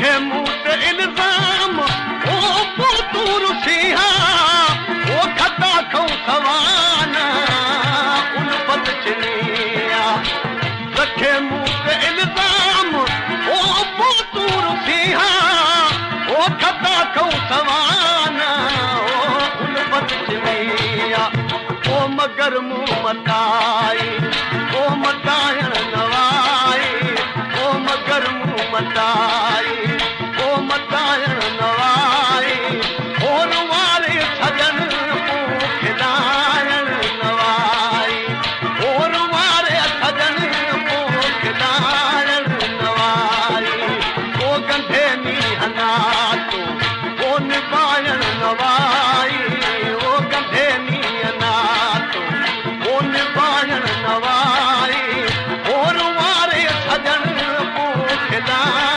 रखे मुंह ते इल्ज़ाम ओ पुतूर सिहा ओ खता खौ सवाना उल्फत चनिया रखे मुंह ते इल्ज़ाम ओ पुतूर सिहा ओ खता खौ सवाना उल्फत चनिया ओ मगर मुंह मताई ओ मतायण नवाई ओ मगर मुंह मताई ओ मतायण नवाई और वारे सजन मुंह खिलायण नवाई और वारे सजन मुंह खिलायण नवाई ओ गंढे मीहना तो ओ निभायण नवाई ओ गंढे मीहना तो ओ निभायण नवाई और वारे सजन मुंह खिलायण